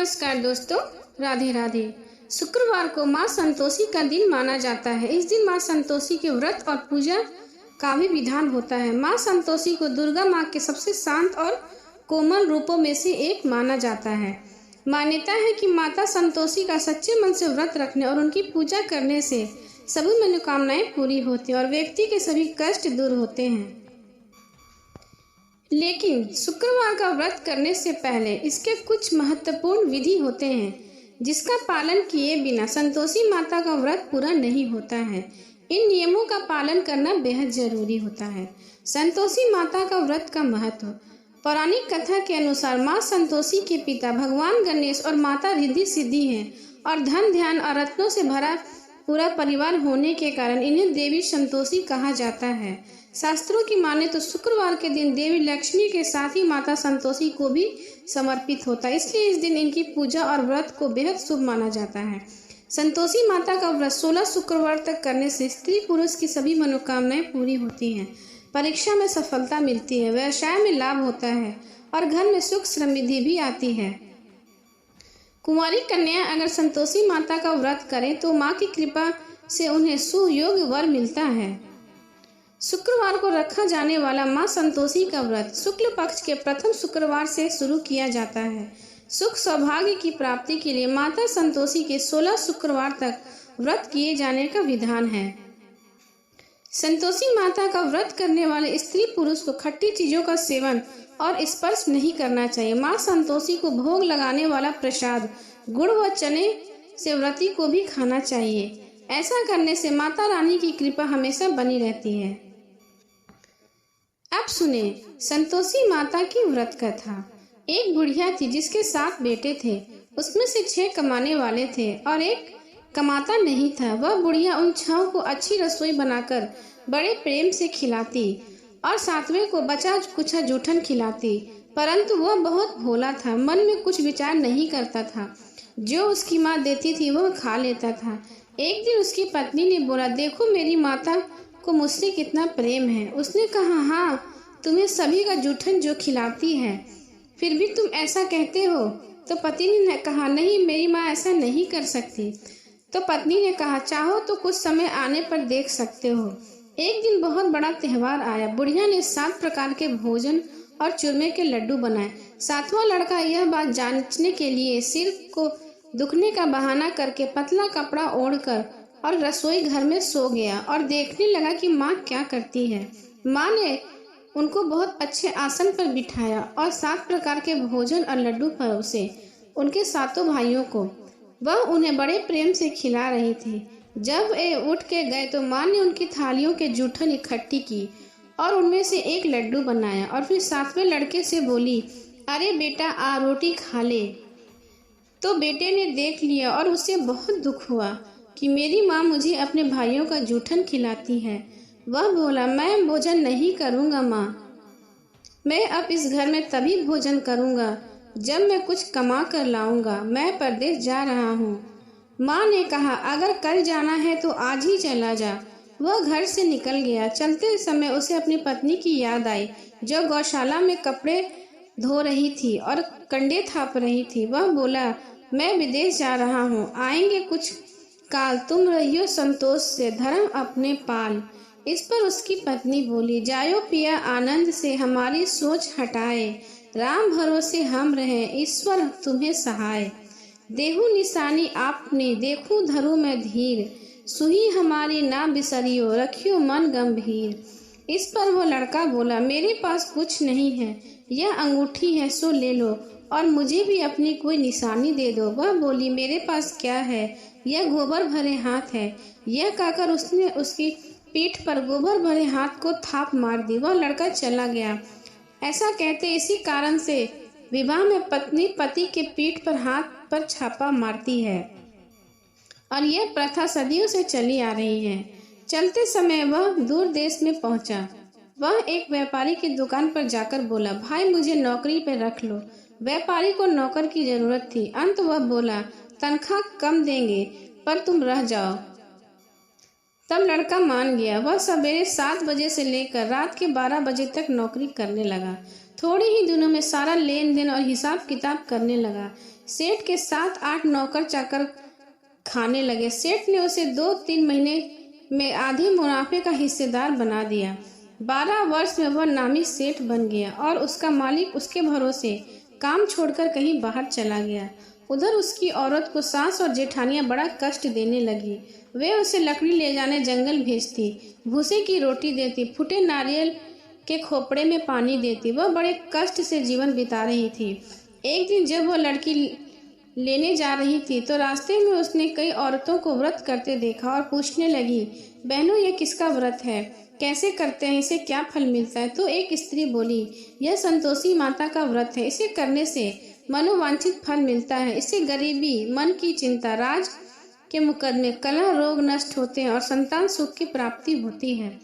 नमस्कार दोस्तों, राधे राधे। शुक्रवार को माँ संतोषी का दिन माना जाता है। इस दिन माँ संतोषी के व्रत और पूजा का भी विधान होता है। माँ संतोषी को दुर्गा माँ के सबसे शांत और कोमल रूपों में से एक माना जाता है। मान्यता है कि माता संतोषी का सच्चे मन से व्रत रखने और उनकी पूजा करने से सभी मनोकामनाएं पूरी होती हैं और व्यक्ति के सभी कष्ट दूर होते हैं। लेकिन शुक्रवार का व्रत करने से पहले इसके कुछ महत्वपूर्ण विधि होते हैं जिसका पालन किए बिना संतोषी माता का व्रत पूरा नहीं होता है। इन नियमों का पालन करना बेहद जरूरी होता है। संतोषी माता का व्रत का महत्व। पौराणिक कथा के अनुसार माँ संतोषी के पिता भगवान गणेश और माता रिद्धि सिद्धि हैं और धन ध्यान और रत्नों से भरा पूरा परिवार होने के कारण इन्हें देवी संतोषी कहा जाता है। शास्त्रों की माने तो शुक्रवार के दिन देवी लक्ष्मी के साथ ही माता संतोषी को भी समर्पित होता है, इसलिए इस दिन इनकी पूजा और व्रत को बेहद शुभ माना जाता है। संतोषी माता का व्रत 16 शुक्रवार तक करने से स्त्री पुरुष की सभी मनोकामनाएं पूरी होती हैं, परीक्षा में सफलता मिलती है, व्यवसाय में लाभ होता है और घर में सुख समृद्धि भी आती है। कुंवारी कन्या अगर संतोषी माता का व्रत करें तो माँ की कृपा से उन्हें सुयोग्य वर मिलता है। शुक्रवार को रखा जाने वाला माँ संतोषी का व्रत शुक्ल पक्ष के प्रथम शुक्रवार से शुरू किया जाता है। सुख सौभाग्य की प्राप्ति के लिए माता संतोषी के 16 शुक्रवार तक व्रत किए जाने का विधान है। संतोषी माता का व्रत करने वाले स्त्री पुरुष को खट्टी चीजों का सेवन और स्पर्श नहीं करना चाहिए। माँ संतोषी को भोग लगाने वाला प्रसाद गुड़ व चने से व्रती को भी खाना चाहिए। ऐसा करने से माता रानी की कृपा हमेशा बनी रहती है। अब सुने संतोषी माता की व्रत कथा। एक बुढ़िया थी जिसके 7 बेटे थे। उसमें से 6 कमाने वाले थे और एक कमाता नहीं था। वह बुढ़िया उन 6 को अच्छी रसोई बनाकर बड़े प्रेम से खिलाती और 7वें को बचा कुछा जूठन खिलाती, परंतु वह बहुत भोला था, मन में कुछ विचार नहीं करता था। जो उसकी माँ देती थी वह खा लेता था। एक दिन उसकी पत्नी ने बोला, देखो मेरी माता को मुझसे कितना प्रेम है। उसने कहा, हाँ तुम्हें सभी का जूठन जो खिलाती है, फिर भी तुम ऐसा कहते हो। तो पति ने कहा, नहीं मेरी माँ ऐसा नहीं कर सकती। तो पत्नी ने कहा, चाहो तो कुछ समय आने पर देख सकते हो। एक दिन बहुत बड़ा त्योहार आया। बुढ़िया ने 7 प्रकार के भोजन और चूरमे के लड्डू बनाए। 7वां लड़का यह बात जांचने के लिए सिर को दुखने का बहाना करके पतला कपड़ा ओढ़कर और रसोई घर में सो गया और देखने लगा कि माँ क्या करती है। माँ ने उनको बहुत अच्छे आसन पर बिठाया और 7 प्रकार के भोजन और लड्डू परोसे उनके 7 भाइयों को। वह उन्हें बड़े प्रेम से खिला रही थी। जब वे उठ के गए तो माँ ने उनकी थालियों के जूठन इकट्ठी की और उनमें से एक लड्डू बनाया और फिर 7वें लड़के से बोली, अरे बेटा आ रोटी खा ले। तो बेटे ने देख लिया और उसे बहुत दुख हुआ कि मेरी माँ मुझे अपने भाइयों का जूठन खिलाती है। वह बोला, मैं भोजन नहीं करूँगा माँ, मैं अब इस घर में तभी भोजन करूँगा जब मैं कुछ कमा कर लाऊंगा। मैं परदेश जा रहा हूँ। माँ ने कहा, अगर कल जाना है तो आज ही चला जा। वह घर से निकल गया। चलते समय उसे अपनी पत्नी की याद आई जो गौशाला में कपड़े धो रही थी और कंडे थाप रही थी। वह बोला, मैं विदेश जा रहा हूँ, आएंगे कुछ काल, तुम रहियो संतोष से, धर्म अपने पाल। इस पर उसकी पत्नी बोली, जायो पिया आनंद से, हमारी सोच हटाए, राम भरोसे हम रहे, ईश्वर तुम्हें सहाय। देहु निशानी आपने, देखूं धरू मैं धीर, सुही हमारी ना बिसरियो, रखियो मन गंभीर। इस पर वो लड़का बोला, मेरे पास कुछ नहीं है, यह अंगूठी है सो ले लो और मुझे भी अपनी कोई निशानी दे दो। वह बोली, मेरे पास क्या है, यह गोबर भरे हाथ है। यह कहकर उसने उसकी पीठ पर गोबर भरे हाथ को थाप मार दी। वह लड़का चला गया। ऐसा कहते इसी कारण से विवाह में पत्नी पति के पीठ पर हाथ पर छापा मारती है और यह प्रथा सदियों से चली आ रही है। चलते समय वह दूर देश में पहुंचा। वह एक व्यापारी की दुकान पर जाकर बोला, भाई मुझे नौकरी पर रख लो। व्यापारी को नौकर की जरूरत थी। अंत वह बोला, तनख्वाह कम देंगे पर तुम रह जाओ। तब लड़का मान गया। वह सवेरे 7 बजे से लेकर रात के 12 बजे तक नौकरी करने लगा। थोड़े ही दिनों में सारा लेन देन और हिसाब किताब करने लगा। सेठ के 7-8 नौकर चाकर खाने लगे। सेठ ने उसे 2-3 महीने में आधे मुनाफे का हिस्सेदार बना दिया। 12 वर्ष में वह नामी सेठ बन गया और उसका मालिक उसके भरोसे काम छोड़कर कहीं बाहर चला गया। उधर उसकी औरत को सास और जेठानियां बड़ा कष्ट देने लगी। वे उसे लकड़ी ले जाने जंगल भेजती, भूसे की रोटी देती, फूटे नारियल के खोपड़े में पानी देती। वह बड़े कष्ट से जीवन बिता रही थी। एक दिन जब वह लड़की लेने जा रही थी तो रास्ते में उसने कई औरतों को व्रत करते देखा और पूछने लगी, बहनों ये किसका व्रत है, कैसे करते हैं, इसे क्या फल मिलता है? तो एक स्त्री बोली, यह संतोषी माता का व्रत है। इसे करने से मनोवांछित फल मिलता है। इससे गरीबी, मन की चिंता, राज के मुकदमे, कलह, रोग नष्ट होते हैं और संतान सुख की प्राप्ति होती है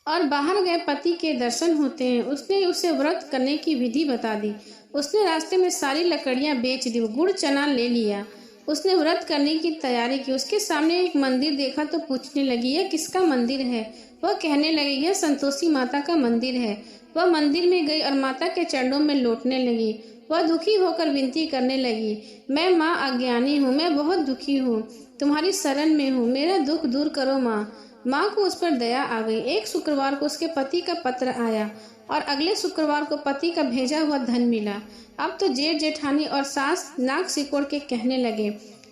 और बाहर गए पति के दर्शन होते हैं। उसने उसे व्रत करने की विधि बता दी। उसने रास्ते में सारी लकड़ियां बेच दी, गुड़ चना ले लिया। उसने व्रत करने की तैयारी की। उसके सामने एक मंदिर देखा तो पूछने लगी, यह किसका मंदिर है? वह कहने लगी, यह संतोषी माता का मंदिर है। वह मंदिर में गई और माता के चरणों में लौटने लगी। वह दुखी होकर विनती करने लगी, मैं माँ अज्ञानी हूँ, मैं बहुत दुखी हूँ, तुम्हारी शरण में हूँ, मेरा दुख दूर करो माँ। माँ को उस पर दया आ गई। एक शुक्रवार को उसके पति का पत्र आया और अगले शुक्रवार को पति का भेजा हुआ धन मिला। अब तो जेठ जेठानी और सास नाक सिकोड़ के कहने लगे,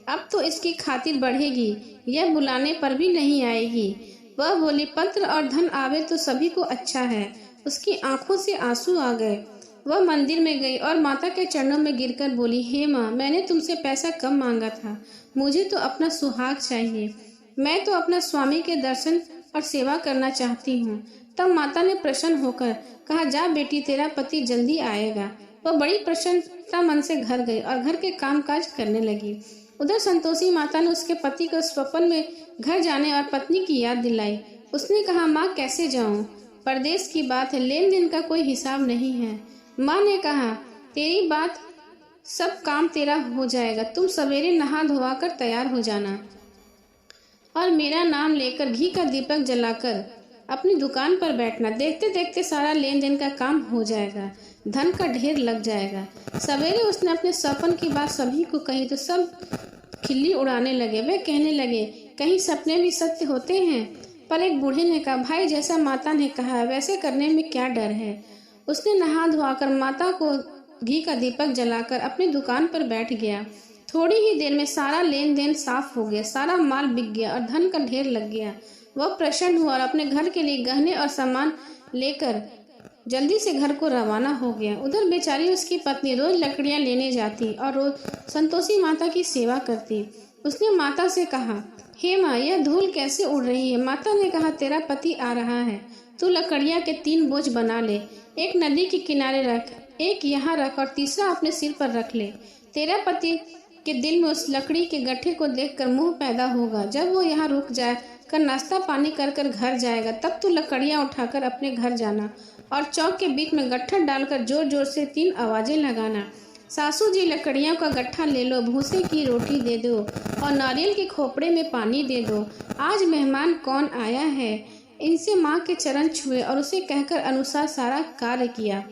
अब तो इसकी खातिर बढ़ेगी, यह बुलाने पर भी नहीं आएगी। वह बोली, पत्र और धन आवे तो सभी को अच्छा है। उसकी आंखों से आंसू आ गए। वह मंदिर में गई और माता के चरणों में गिरकर बोली, हे माँ, मैंने तुमसे पैसा कम मांगा था, मुझे तो अपना सुहाग चाहिए। मैं तो अपना स्वामी के दर्शन और सेवा करना चाहती हूँ। तब माता ने प्रसन्न होकर कहा, जा बेटी, तेरा पति जल्दी आएगा। वह बड़ी प्रसन्नता मन से घर गई और घर के कामकाज करने लगी। उधर संतोषी माता ने उसके पति को स्वप्न में घर जाने और पत्नी की याद दिलाई। उसने कहा, माँ कैसे जाऊं, परदेश की बात है, लेन देन का कोई हिसाब नहीं है। माँ ने कहा, तेरी बात, सब काम तेरा हो जाएगा, तुम सवेरे नहा धोवा कर तैयार हो जाना और मेरा नाम लेकर घी का दीपक जलाकर अपनी दुकान पर बैठना। देखते देखते सारा लेन देन का काम हो जाएगा, धन का ढेर लग जाएगा। सवेरे उसने अपने सपन की बात सभी को कही तो सब खिल्ली उड़ाने लगे। वे कहने लगे, कहीं सपने भी सत्य होते हैं? पर एक बूढ़े ने कहा, भाई, जैसा माता ने कहा है वैसे करने में क्या डर है? उसने नहा धोआकर माता को घी का दीपक जलाकर अपनी दुकान पर बैठ गया। थोड़ी ही देर में सारा लेन देन साफ हो गया, सारा माल बिक गया और धन का ढेर लग गया। वह प्रसन्न हुआ और अपने घर के लिए गहने और सामान लेकर जल्दी से घर को रवाना हो गया। उधर बेचारी उसकी पत्नी रोज लकड़ियां लेने जाती और रोज संतोषी माता की सेवा करती। उसने माता से कहा, हे माँ, यह धूल कैसे उड़ रही है? माता ने कहा, तेरा पति आ रहा है, तू लकड़ियां के 3 बोझ बना ले, एक नदी के किनारे रख, एक यहाँ रख और तीसरा अपने सिर पर रख ले। तेरा पति के दिल में उस लकड़ी के गट्ठे को देखकर मोह पैदा होगा। जब वो यहाँ रुक जाए कर नाश्ता पानी कर कर घर जाएगा, तब तू लकड़ियाँ उठाकर अपने घर जाना और चौक के बीच में गट्ठा डालकर जोर जोर से 3 आवाजें लगाना, सासू जी लकड़ियों का गट्ठा ले लो, भूसे की रोटी दे दो और नारियल के खोपड़े में पानी दे दो। आज मेहमान कौन आया है? इनसे माँ के चरण छुए और उसे कहकर अनुसार सारा कार्य किया।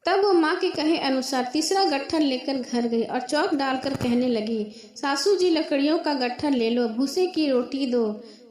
तब वो माँ के कहे अनुसार तीसरा गट्ठर लेकर घर गई और चौक डालकर कहने लगी, सासू जी लकड़ियों का गट्ठर ले लो, भूसे की रोटी दो,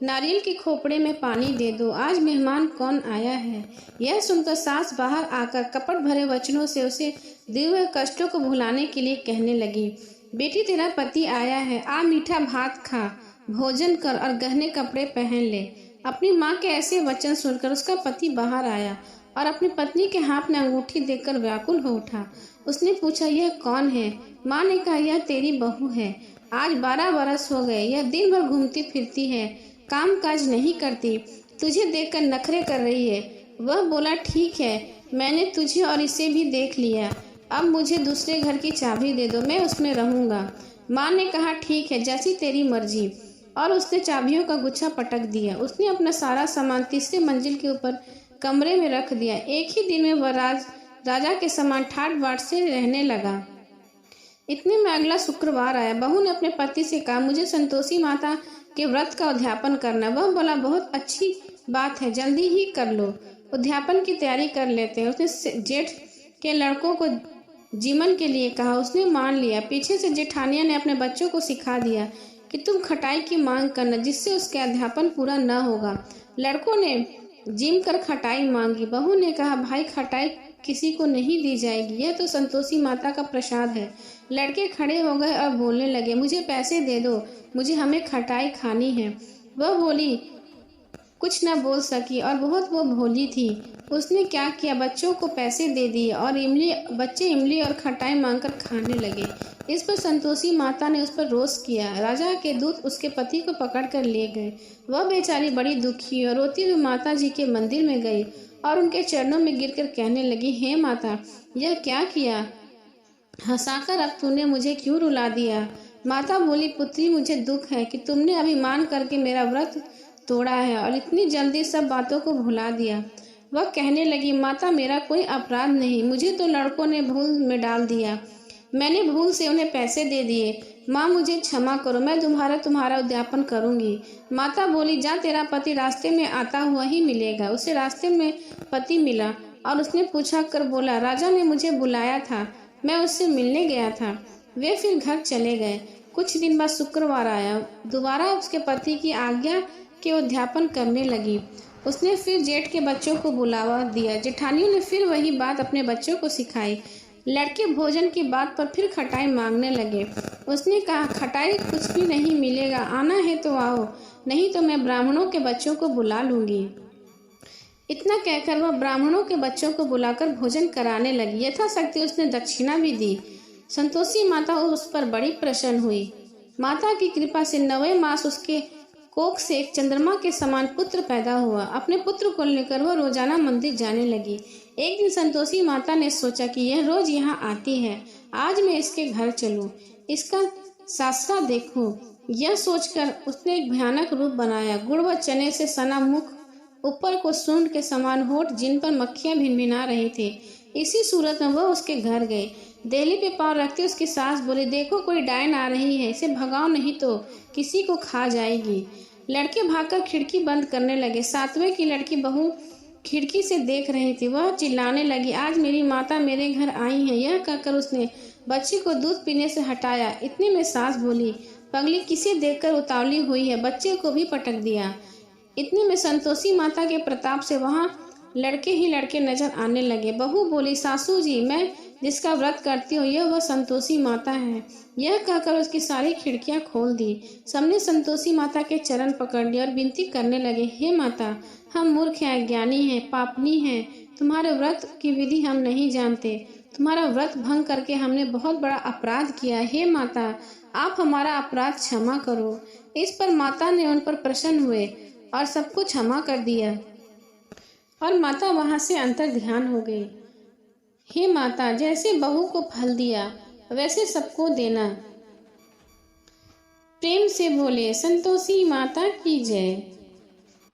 नारियल के खोपड़े में पानी दे दो, आज मेहमान कौन आया है? यह सुनकर सास बाहर आकर कपट भरे वचनों से उसे दिए हुए कष्टों को भुलाने के लिए कहने लगी, बेटी, तेरा पति आया है, आ मीठा भात खा, भोजन कर और गहने कपड़े पहन ले। अपनी माँ के ऐसे वचन सुनकर उसका पति बाहर आया और अपनी पत्नी के हाथ में अंगूठी देखकर व्याकुल हो उठा। उसने पूछा, यह कौन है? माँ ने कहा, यह तेरी बहू है। आज 12 बरस हो गए, यह दिन भर घूमती फिरती है, काम काज नहीं करती, तुझे देखकर नखरे कर रही है। वह बोला, ठीक है, मैंने तुझे और इसे भी देख लिया, अब मुझे दूसरे घर की चाबी दे दो, मैं उसमें रहूंगा। माँ ने कहा, ठीक है, जैसी तेरी मर्जी, और उसने चाबियों का गुच्छा पटक दिया। उसने अपना सारा सामान तीसरे मंजिल के ऊपर कमरे में रख दिया। एक ही दिन में वह राजा के समान ठाट बाट से रहने लगा। इतने में अगला शुक्रवार आया। बहू ने अपने पति से कहा, मुझे संतोषी माता के व्रत का अध्यापन करना। वह बोला, बहुत अच्छी बात है, जल्दी ही कर लो। अध्यापन की तैयारी कर लेते हैं। उसने जेठ के लड़कों को जीवन के लिए कहा, उसने मान लिया। पीछे से जेठानिया ने अपने बच्चों को सिखा दिया कि तुम खटाई की मांग करना, जिससे उसके अध्यापन पूरा न होगा। लड़कों ने जिम कर खटाई मांगी। बहू ने कहा, भाई खटाई किसी को नहीं दी जाएगी, यह तो संतोषी माता का प्रसाद है। लड़के खड़े हो गए और बोलने लगे, मुझे पैसे दे दो, मुझे हमें खटाई खानी है। वह बोली कुछ न बोल सकी और बहुत वो भोली थी। उसने क्या किया, बच्चों को पैसे दे दिए और बच्चे इमली और खटाई मांगकर खाने लगे। इस पर संतोषी माता ने उस पर रोष किया। राजा के दूत उसके पति को पकड़ कर ले गए। वह बेचारी बड़ी दुखी और रोती हुई माता जी के मंदिर में गई और उनके चरणों में गिरकर कहने लगी, हे माता, यह क्या किया? हंसाकर अब तूने मुझे क्यों रुला दिया? माता बोली, पुत्री, मुझे दुख है कि तुमने अभिमान करके मेरा व्रत तोड़ा है और इतनी जल्दी सब बातों को भुला दिया। वह कहने लगी, माता, मेरा कोई अपराध नहीं, मुझे तो लड़कों ने भूल में डाल दिया, मैंने भूल से उन्हें पैसे दे दिए। माँ, मुझे क्षमा करो, मैं तुम्हारा उद्यापन करूंगी। माता बोली, जा, तेरा पति रास्ते में आता हुआ ही मिलेगा। उसे रास्ते में पति मिला और उसने पूछा कर बोला, राजा ने मुझे बुलाया था, मैं उससे मिलने गया था। वे फिर घर चले गए। कुछ दिन बाद शुक्रवार आया। दोबारा उसके पति की आज्ञा के उद्यापन करने लगी। उसने फिर जेठ के बच्चों को बुलावा दिया। जेठानियों ने फिर वही बात अपने बच्चों को सिखाई। लड़के भोजन की बात पर फिर खटाई मांगने लगे। उसने कहा, खटाई कुछ भी नहीं मिलेगा, आना है तो आओ, नहीं तो मैं ब्राह्मणों के बच्चों को बुला लूंगी। इतना कहकर वह ब्राह्मणों के बच्चों को बुलाकर भोजन कराने लगी। यथाशक्ति उसने दक्षिणा भी दी। संतोषी माता उस पर बड़ी प्रसन्न हुई। माता की कृपा से 9वें मास उसके कोख से एक चंद्रमा के समान पुत्र पैदा हुआ। अपने पुत्र को लेकर वह रोजाना मंदिर जाने लगी। एक दिन संतोषी माता ने सोचा कि यह रोज यहाँ आती है, आज मैं इसके घर चलूं, इसका सासरा देखूं। यह सोचकर उसने एक भयानक रूप बनाया। गुड़ व चने से सना मुख, ऊपर को सूंड के समान होठ, जिन पर मक्खियां भिनभिना रही थी। इसी सूरत में वह उसके घर गई। देहली पे पांव रखते उसकी सास बोली, देखो, कोई डायन आ रही है, इसे भगाओ, नहीं तो किसी को खा जाएगी। लड़के भागकर खिड़की बंद करने लगे। 7वें की लड़की बहू खिड़की से देख रही थी। वह चिल्लाने लगी, आज मेरी माता मेरे घर आई है। यह कहकर उसने बच्चे को दूध पीने से हटाया। इतने में सास बोली, पगली, किसे देखकर उतावली हुई है, बच्चे को भी पटक दिया। इतने में संतोषी माता के प्रताप से वहां लड़के ही लड़के नजर आने लगे। बहू बोली, सासू जी, मैं जिसका व्रत करती हूँ, यह वह संतोषी माता है। यह कहकर उसकी सारी खिड़कियां खोल दी। सबने संतोषी माता के चरण पकड़ लिए और विनती करने लगे, हे माता, हम मूर्ख हैं, अज्ञानी हैं, पापनी हैं, तुम्हारे व्रत की विधि हम नहीं जानते, तुम्हारा व्रत भंग करके हमने बहुत बड़ा अपराध किया। हे माता, आप हमारा अपराध क्षमा करो। इस पर माता ने उन पर प्रसन्न हुए और सबको क्षमा कर दिया और माता वहां से अंतर ध्यान हो गई। हे माता, जैसे बहू को फल दिया वैसे सबको देना। प्रेम से बोले, संतोषी माता की जय।